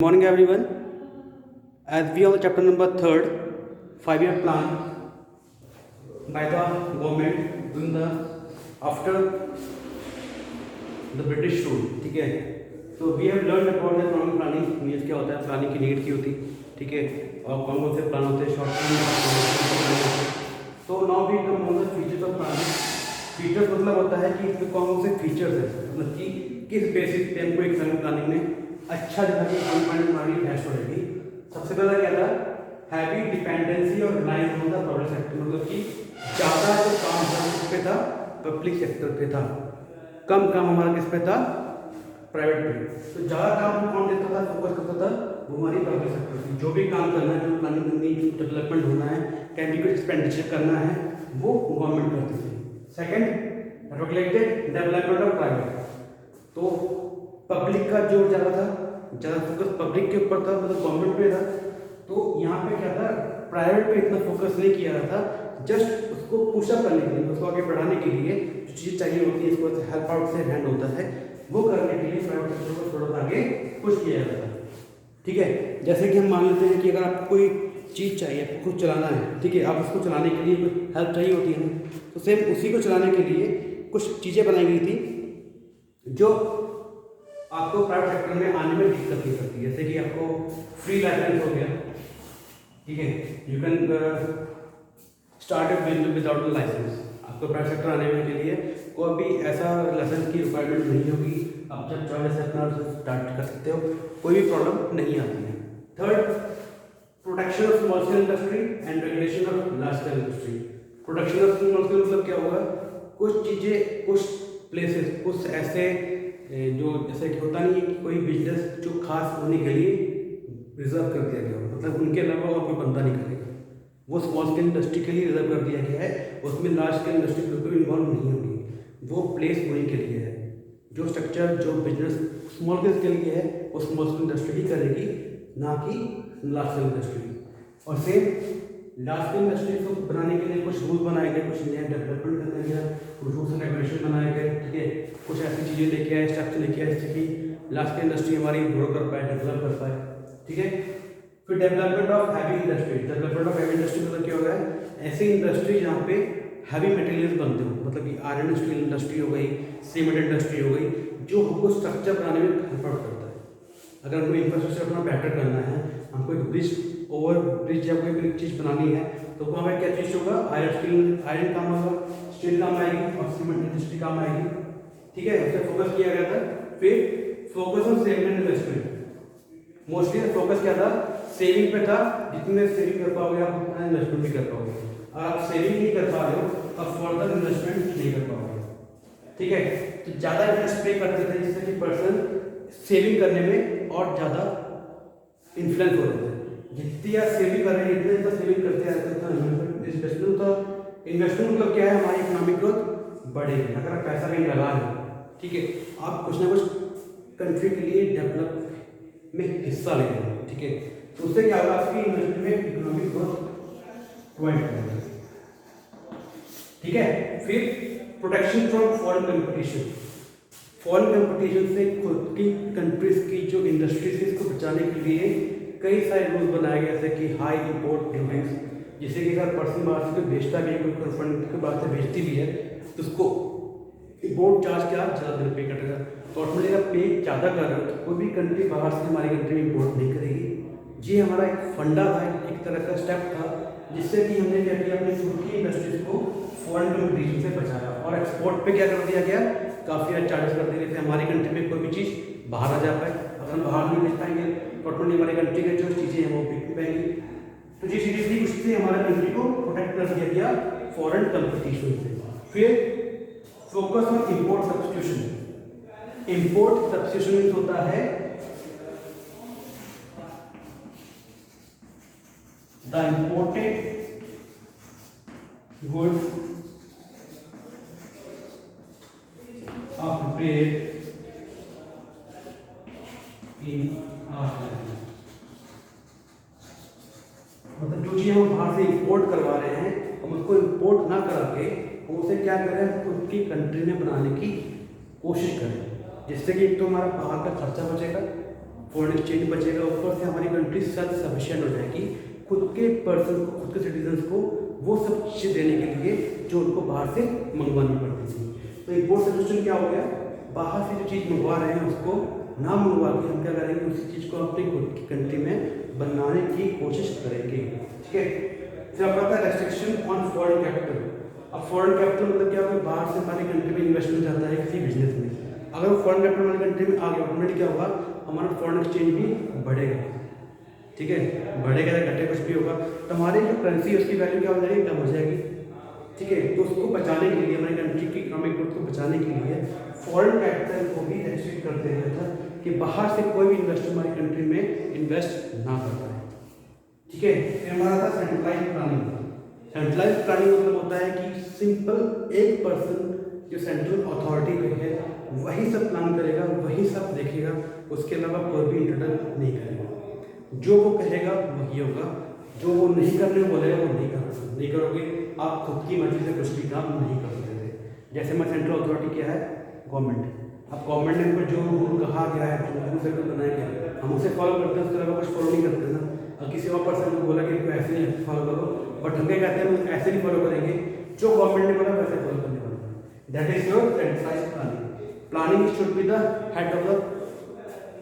Morning everyone. As we are on chapter number 3rd, 5-year plan by the government during the after the British rule. ठीक है, so we have learned about the economic planning. Means क्या होता है, planning की need की होती, ठीक है, और कौन कौन से प्लान होते हैं, शॉर्ट टर्म। तो now we come on the features of planning. Features मतलब होता है कि इसमें कौन कौन से फीचर्स हैं, मतलब कि किस बेसिस पे हमको इकोनॉमिक प्लानिंग में अच्छा जगह की इकोनॉमिक प्लानिंग बेस्ट होगी। सबसे पहला क्या था, हैवी डिपेंडेंसी और reliance on the private sector, मतलब कि ज़्यादा जो काम था किस पे था, पब्लिक सेक्टर पे था, कम काम हमारा किस पे था, प्राइवेट पे। तो ज़्यादा काम कौन देता था, फोकस करता था, वो हमारी पब्लिक सेक्टर थी। जो भी काम करना है, जो प्लानिंग करनी, जो डेवलपमेंट होना है, कैन भी कुछ एक्सपेंडिचर करना है, वो गवर्नमेंट करती थी। Second, regulated development of private, तो पब्लिक का जो ज़्यादा था, ज़्यादा फोकस पब्लिक के ऊपर था, मतलब गवर्नमेंट पे था। तो यहाँ पे क्या था, प्राइवेट पे इतना फोकस नहीं किया रहा था, जस्ट उसको पुशअप करने के लिए, उसको आगे बढ़ाने के लिए जो चीज़ चाहिए होती है, इसको हेल्प आउट से हैंड होता है, वो करने के लिए प्राइवेट सेक्टर को थोड़ा सा आगे पुश किया जाता था। ठीक है, जैसे कि हम मान लेते हैं कि अगर आपको कोई चीज़ चाहिए, आपको कुछ चलाना है, ठीक है, आप उसको चलाने के लिए कुछ हेल्प चाहिए होती है, तो सेम उसी को चलाने के लिए कुछ चीज़ें बनाई गई थी जो आपको प्राइवेट सेक्टर में आने में दिक्कत नहीं करती। जैसे कि आपको फ्री लाइसेंस हो गया, ठीक है, you can start a business without licence. आपको प्राइवेट सेक्टर आने में के लिए कोई भी ऐसा लाइसेंस की रिक्वायरमेंट नहीं होगी, आप जब चाहे से अपना स्टार्ट कर सकते हो, कोई भी प्रॉब्लम नहीं आती है। Third, protection of small scale industry and regulation of large scale industry. Protection of small scale मतलब क्या होगा, कुछ चीज़ें, कुछ प्लेसेस, कुछ ऐसे जो जैसे कि होता नहीं है कि कोई बिजनेस जो खास होने के लिए रिजर्व कर दिया गया हो, मतलब उनके अलावा और कोई बंदा नहीं करेगा, वो स्मॉल स्केल इंडस्ट्री के लिए रिजर्व कर दिया गया है, उसमें लार्ज स्केल इंडस्ट्री बिल्कुल इन्वॉल्व नहीं होगी। वो प्लेस उन्हीं के लिए है, जो स्ट्रक्चर, जो बिजनेस स्मॉल स्केल के लिए है, वो स्मॉल स्केल इंडस्ट्री ही करेगी, ना कि लार्ज स्केल इंडस्ट्री। और सेम लार्ज स्केल इंडस्ट्री को बनाने के लिए कुछ रूल बनाए गए, कुछ नया डेवलपमेंट करना गया, कुछ रूल्स एंड रेगुलेशन बनाए गए, ठीक है, कुछ ऐसी चीज़ें लेके आए, स्ट्रक्चर लेके आए जिससे कि लार्ज स्केल इंडस्ट्री हमारी ग्रो कर पाए, डेवलप कर पाए, ठीक है। फिर development of heavy industry. Development of heavy industry मतलब क्या होगा है, ऐसी इंडस्ट्री जहाँ पे हैवी मटेरियल्स बनते हो, मतलब कि आयरन स्टील इंडस्ट्री हो गई, सीमेंट इंडस्ट्री हो गई, जो हमको स्ट्रक्चर बनाने में हेल्प करता है। अगर हमको इंफ्रास्ट्रक्चर अपना बेटर करना है, हमको एक ब्रिज, ओवर ब्रिज या कोई भी चीज़ बनानी है, तो वहाँ में क्या चीज़ होगा, आयरन काम होगा, स्टील काम आएगी और सीमेंट इंडस्ट्री काम आएगी, ठीक है। उस पर फोकस किया गया था। फिर focus on saving and investment. Mostly focus क्या था, सेविंग पे था, जितने सेविंग कर पाओगे आप उतना इन्वेस्टमेंट भी कर पाओगे। अगर आप सेविंग नहीं कर पा रहे हो तो फर्दर इन्वेस्टमेंट नहीं कर पाओगे, ठीक है। तो ज़्यादा इन्वेस्ट पे करते थे, जिससे कि पर्सन सेविंग करने में और ज़्यादा इन्फ्लुएंस हो रहे थे। जितनी आप सेविंग कर रहे हैं, इतने तो सेविंग करते रहते हैं, इन्वेस्टमेंट, तो इन्वेस्टमेंट मतलब क्या है, हमारी इकोनॉमिक ग्रोथ बढ़ेगी। अगर आप पैसा कहीं लगा रहे हो, ठीक है, आप कुछ ना कुछ कंट्री के लिए डेवलप में हिस्सा ले रहे हैं, ठीक है, तो उससे क्या होगा, आपकी इन्वेस्टमेंट में इकोनॉमिक ग्रोथ प्रोवाइड करेगा, ठीक है। फिर protection from foreign competition. Foreign competition से खुद की कंट्रीज की जो इंडस्ट्रीज है, इसको बचाने के लिए कई सारे रूल बनाए गए, जैसे कि हाई इंपोर्ट ड्यूटीज, जिससे कि अगर पर्सन बाहर से बेचता भी है, कोई फंड के बाहर से बेचती भी है, तो उसको इंपोर्ट चार्ज क्या ज़्यादा पे कटेगा। तो ऑटोमेटिक आप पे ज़्यादा कर रहे हो, तो कोई भी कंट्री बाहर से हमारी कंट्री में इंपोर्ट नहीं करेगी। ये हमारा एक फंडा था, एक तरह का स्टेप था, जिससे कि हमने क्या किया, अपनी खुद की इंडस्ट्रीज को फॉरेन कंपटीशन से बचाया। और एक्सपोर्ट पे क्या कर दिया गया, काफ़ी अच्छा चार्जेस कर दिए थे, हमारी कंट्री में कोई भी चीज़ बाहर आ जा पाए। अगर हम बाहर नहीं बेच पाएंगे तो ऑटोमेटिक हमारी कंट्री के जो चीज़ें हैं वो बिक नहीं पाएंगी। तो ये चीज़ें थी, उससे हमारे कंट्री को प्रोटेक्ट कर दिया गया फॉरेन कंपटीशन से। फिर focus on import substitution. Import substitution होता है the imported good of trade in our country। मतलब जो चीज़ हम बाहर से इंपोर्ट करवा रहे हैं, हम उसको इंपोर्ट ना करा के हम उसे क्या करें, खुद की कंट्री में बनाने की कोशिश करें, जिससे कि एक तो हमारा बाहर का खर्चा बचेगा, फॉरेन एक्सचेंज बचेगा, ऊपर से हमारी कंट्री सेल्फ सफिशिएंट हो जाएगी, खुद के पर्सन को, खुद के सिटीजन्स को वो सब चीज़ें देने के लिए जो उनको बाहर से मंगवानी पड़ती थी। तो इम्पोर्ट सब्स्टिट्यूशन क्या हो गया, बाहर से जो चीज़ मंगवा रहे हैं उसको ना मंगवा के हम क्या करेंगे, उसी चीज़ को अपनी खुद की कंट्री में बनाने की कोशिश करेंगे। ठीक है, फिर आपका आता है रेस्ट्रिक्शन ऑन फॉरेन कैपिटल। अब फॉरेन कैपिटल मतलब क्या होगा, बाहर से हमारी कंट्री में इन्वेस्टमेंट जाता है किसी बिजनेस में, अगर वो फॉरेन कैपिटल हमारी कंट्री में आ गया, ऑटोमेटिक क्या होगा, हमारा फॉरेन एक्सचेंज भी बढ़ेगा। ठीक है, बढ़ेगा या घटे कुछ भी होगा, तो हमारी जो करेंसी है उसकी वैल्यू क्या हो जाएगी, कम हो जाएगी। ठीक है, तो उसको बचाने के लिए, हमारी कंट्री की इकोनॉमिक ग्रोथ को बचाने के लिए फॉरेन कैपिटल को भी रेस्ट्रिक्ट कर दिया गया था कि बाहर से कोई भी इन्वेस्टर हमारी कंट्री में इन्वेस्ट ना कर पाए। ठीक है, फिर हमारा था सेंट्रलाइज प्लानिंग। सेंट्रलाइज प्लानिंग मतलब होता है कि सिंपल एक पर्सन जो सेंट्रल अथॉरिटी पे है वही सब प्लान करेगा, वही सब देखेगा, उसके अलावा कोई भी इंटरफेयर नहीं करेगा। जो वो कहेगा वही होगा, जो वो नहीं करने बोलेगा वो नहीं करोगे। आप खुद की मर्जी से कुछ भी काम नहीं कर सकते थे। जैसे हमारी सेंट्रल अथॉरिटी क्या है, गवर्नमेंट। अब गवर्नमेंट ने जो रूल कहा गया है, जो रूल सर्कल बनाया गया है, हम उसे फॉलो करते हैं, उसके अलावा कुछ फॉलो नहीं करते ना। और किसी और पर्सन को बोला कि इनको ऐसे नहीं फॉलो करो, बट हम क्या कहते हैं, हम ऐसे नहीं फॉलो करेंगे, जो गवर्नमेंट ने बोला वैसे फॉलो करने वाला। That is your centralised planning. Planning should be the head of the,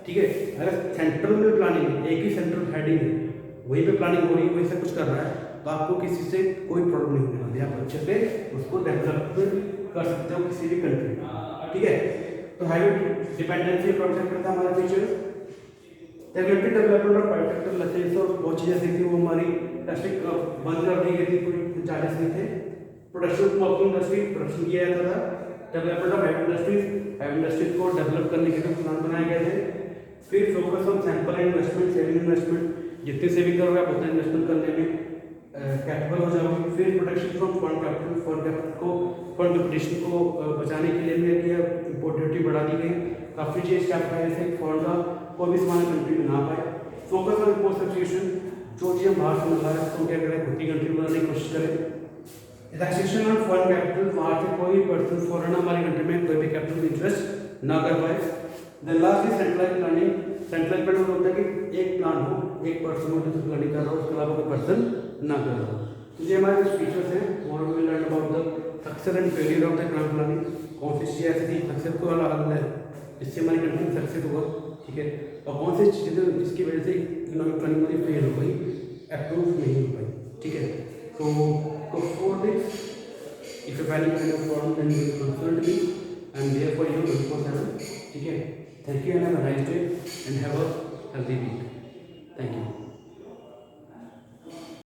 ठीक है, अगर सेंट्रल में प्लानिंग है, एक ही सेंट्रल हेडिंग है, वहीं पे प्लानिंग हो रही है, वहीं से कुछ कर रहा है, तो आपको किसी से कोई प्रॉब्लम नहीं होने वाली, आप अच्छे से उसको डेवलपमेंट कर सकते हो किसी भी कंट्री में। ठीक है, तो हैबिट डिपेंडेंसी प्रोटेक्ट करता है हमारा फीचर। रेगुलेटरी डेवलपमेंट और प्राइवेट सेक्टर लाइसेंस और बहुत चीज़ें ऐसी थी वो हमारी प्लास्टिक बंद कर दी गई थी, कोई चार्जेस नहीं थे। प्रोडक्शन स्मोकिंग इंडस्ट्री प्रोडक्शन किया जाता था। डेवलपमेंट ऑफ हैवी इंडस्ट्रीज को डेवलप करने के लिए प्लान बनाए गए थे। फिर focus on sample investment, saving investment, जितनी सेविंग करोगे आप उतना इन्वेस्टमेंट करने में कैपेबल हो जाओगे। फिर प्रोटेक्शन फ्रॉम फॉरेन कैपिटल को, फॉरेन कंपटीशन को बचाने के लिए भी किया, इम्पोर्ट ड्यूटी बढ़ा दी गई। काफ़ी चीज़ कैपिटल से फॉरेन का कोई भी सामान कंट्री में ना पाए। फोकस ऑन इम्पोर्ट सब्स्टिट्यूशन, जो चीज़ हम बाहर से मंगा रहे हैं उसको क्या करें, खुद की कंट्री में बनाने की कोशिश करें। रिलैक्सेशन ऑन फॉरेन कैपिटल, वहाँ से कोई पर्सन फॉरेन हमारी कंट्री में कोई भी कैपिटल इन्वेस्ट ना कर पाए। Then last is centralise planning. Centralise planning होता है कि एक प्लान हो, एक पर्सन हो जो प्लानिंग कर रहा हो, उसके अलावा कोई पर्सन ना कर रहा हो। तो ये हमारे कुछ फीचर्स हैं। और we learn about the success and failure of the economic planning. कौन सी चीज़ें ऐसी थी सक्सेस को अलग है जिससे हमारी कंट्री सक्सेस हुआ, ठीक है, और कौन सी चीज़ें जिसकी वजह से इकोनॉमिक प्लानिंग हमारी फेल हो गई, अप्रूव नहीं हो पाई। ठीक है, तो for this if you value kind of problem then you consult me, I am there for you 24/7। ठीक है, thank you and have a nice day and have a healthy week. Thank you.